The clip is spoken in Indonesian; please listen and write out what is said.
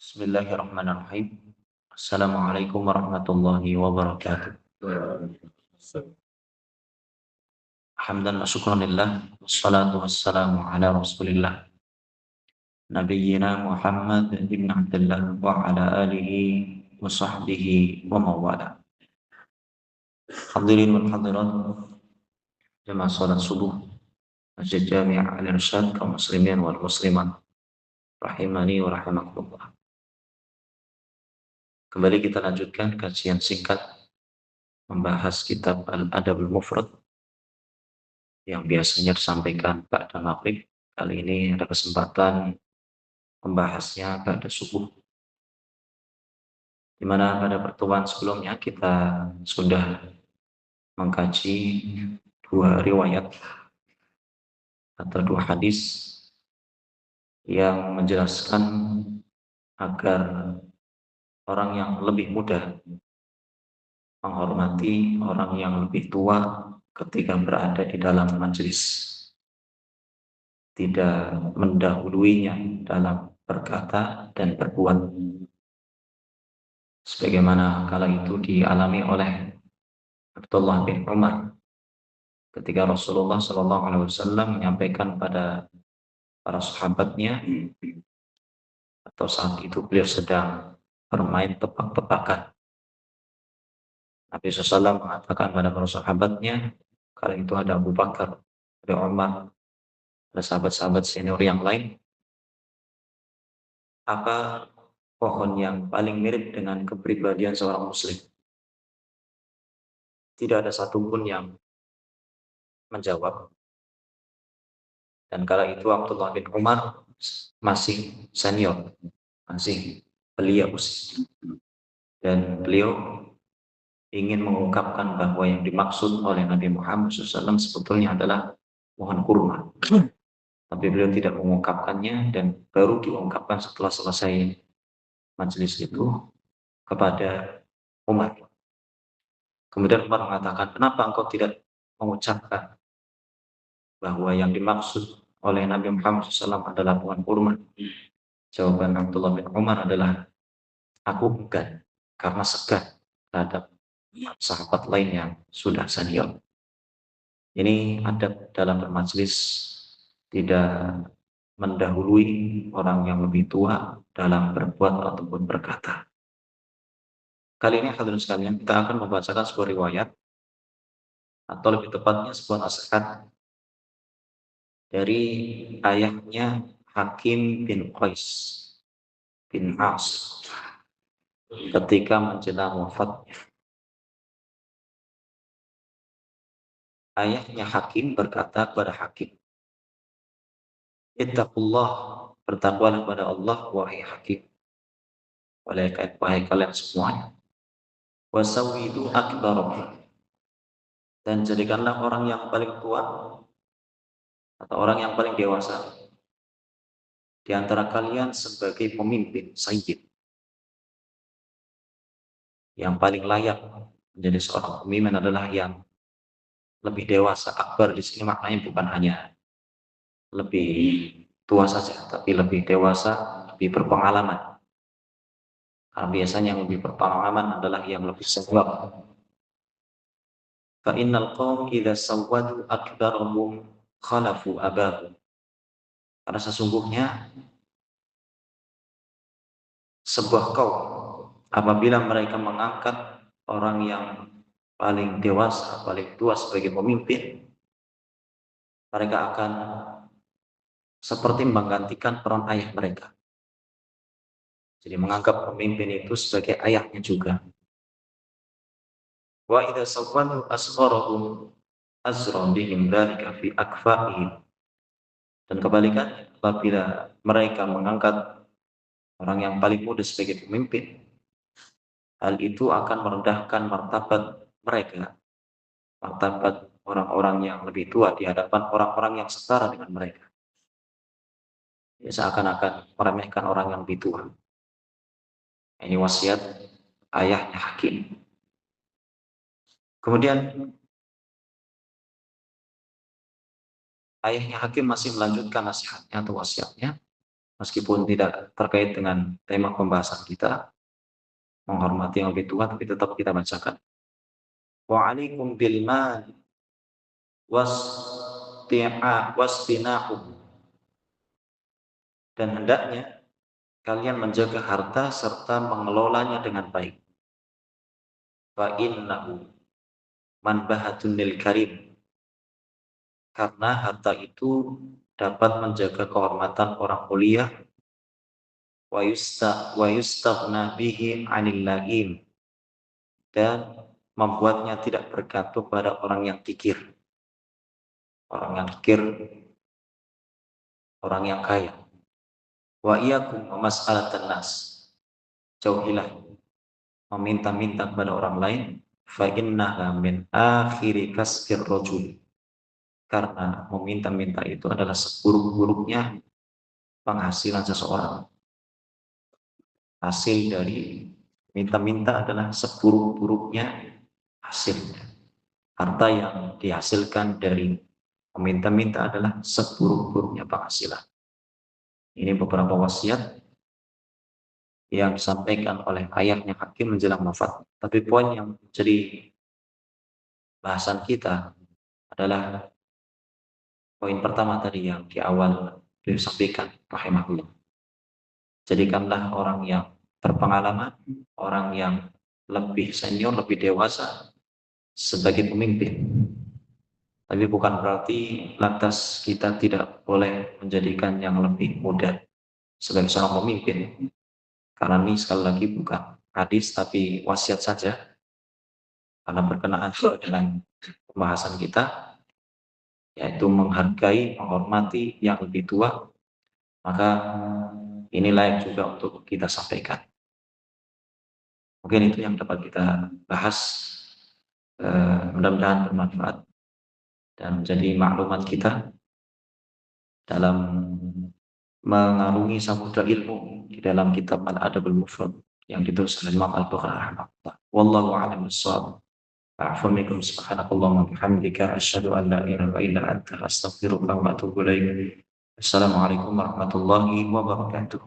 Bismillahirrahmanirrahim. Assalamualaikum warahmatullahi wabarakatuh. Hamdan wa syukranillah. Wassalatu wassalamu ala rasulillah. Nabiyyina Muhammad ibn Abdullah wa ala alihi wa sahbihi wa mawala. Hadirin wal hadirat, jamaah salat subuh Masjid Jami' Al-Irsyad kaum muslimin wal muslimat rahimani wa rahimakumullah. Kembali kita lanjutkan kajian singkat membahas kitab Al-Adabul Mufrad yang biasanya disampaikan pada maghrib. Kali ini ada kesempatan membahasnya pada subuh, di mana pada pertemuan sebelumnya kita sudah mengkaji dua riwayat atau dua hadis yang menjelaskan agar orang yang lebih muda menghormati orang yang lebih tua ketika berada di dalam majelis, tidak mendahuluinya dalam berkata dan berbuat, sebagaimana kala itu dialami oleh Abdullah bin Umar ketika Rasulullah SAW menyampaikan pada para sahabatnya, atau saat itu beliau sedang bermain tebak-tebakan. Nabi SAW mengatakan pada para sahabatnya, kala itu ada Abu Bakar, ada Umar, ada sahabat-sahabat senior yang lain, apa pohon yang paling mirip dengan kepribadian seorang muslim? Tidak ada satupun yang menjawab. Dan kala itu Abdullah bin Umar masih senior, masih belia usia, dan beliau ingin mengungkapkan bahwa yang dimaksud oleh Nabi Muhammad SAW sebetulnya adalah pohon kurma. Tapi beliau tidak mengungkapkannya, dan baru diungkapkan setelah selesai majelis itu kepada Umar. Kemudian Umar mengatakan, kenapa engkau tidak mengucapkan bahwa yang dimaksud oleh Nabi Muhammad SAW adalah pohon kurma? Jawaban Abdullah bin Umar adalah, aku enggan, karena segan terhadap sahabat lain yang sudah senior. Ini adab dalam bermajelis, tidak mendahului orang yang lebih tua dalam berbuat ataupun berkata. Kali ini hadirin sekalian, kita akan membacakan sebuah riwayat, atau lebih tepatnya sebuah nasihat dari ayahnya Hakim bin Qais bin As ketika menjelang wafatnya. Ayahnya Hakim berkata kepada Hakim, Ittaqullah, bertakwalah kepada Allah wahai Hakim, wahai kalian semuanya. Wasawidu akbarakum, dan jadikanlah orang yang paling tua atau orang yang paling dewasa di antara kalian sebagai pemimpin, sayyid. Yang paling layak menjadi seorang pemimpin adalah yang lebih dewasa. Akbar di sini maknanya bukan hanya lebih tua saja, tapi lebih dewasa, lebih berpengalaman. Karena biasanya yang lebih berpengalaman adalah yang lebih senior. Fa innal qaum idza sawwadu akbarahum khalafu abahum. Karena sesungguhnya sebuah kaum apabila mereka mengangkat orang yang paling dewasa, paling tua sebagai pemimpin, mereka akan seperti menggantikan peran ayah mereka. Jadi menganggap pemimpin itu sebagai ayahnya juga. Wa idza sawwadu asgharahum azra bihim dzalika fi akfa'ihim. Dan kebalikannya, apabila mereka mengangkat orang yang paling muda sebagai pemimpin, hal itu akan merendahkan martabat mereka, martabat orang-orang yang lebih tua di hadapan orang-orang yang setara dengan mereka. Ya, seakan-akan meremehkan orang yang lebih tua. Ini wasiat ayahnya Hakim. Kemudian ayahnya Hakim masih melanjutkan nasihatnya atau wasiatnya, meskipun tidak terkait dengan tema pembahasan kita, menghormati yang lebih tua, tapi tetap kita bacakan. Wa alaikum bil mal wastina'u, dan hendaknya kalian menjaga harta serta mengelolanya dengan baik. Fa innahu manbahatun lil karim, karena harta itu dapat menjaga kehormatan orang mulia. Wa yustaghna bihi 'anil la'im, dan membuatnya tidak bergantung pada orang yang kikir. Orang yang kikir, orang yang kaya. Wa iyyakum wa mas'alatan nas, jauhilah meminta-minta kepada orang lain. Fa innaha min akhiri kasbir rajul, karena meminta-minta itu adalah seburuk-buruknya penghasilan seseorang. Hasil dari minta-minta adalah seburuk-buruknya hasil. Harta yang dihasilkan dari meminta-minta adalah seburuk-buruknya penghasilan. Ini beberapa wasiat yang disampaikan oleh ayahnya Hakim menjelang wafat. Tapi poin yang jadi bahasan kita adalah poin pertama tadi yang di awal disampaikan rahimahullah. Jadikanlah orang yang berpengalaman, orang yang lebih senior, lebih dewasa sebagai pemimpin. Tapi bukan berarti lantas kita tidak boleh menjadikan yang lebih muda sebagai seorang pemimpin. Karena ini sekali lagi bukan hadis tapi wasiat saja. Karena berkenaan dengan pembahasan kita, yaitu menghargai, menghormati yang lebih tua, maka ini layak juga untuk kita sampaikan. Mungkin itu yang dapat kita bahas. Mudah-mudahan bermanfaat dan menjadi maklumat kita dalam mengarungi samudra ilmu di dalam kitab Al-Adabul Mufrad yang ditulis oleh Imam Al-Bukhari rahimahullah. Wallahu a'lam bishawab. A'afumikum subhanakallahumma bihamdika asyhadu an la ilaha illa anta astaghfiruka wa atubu ilaik. Assalamualaikum warahmatullahi wabarakatuh.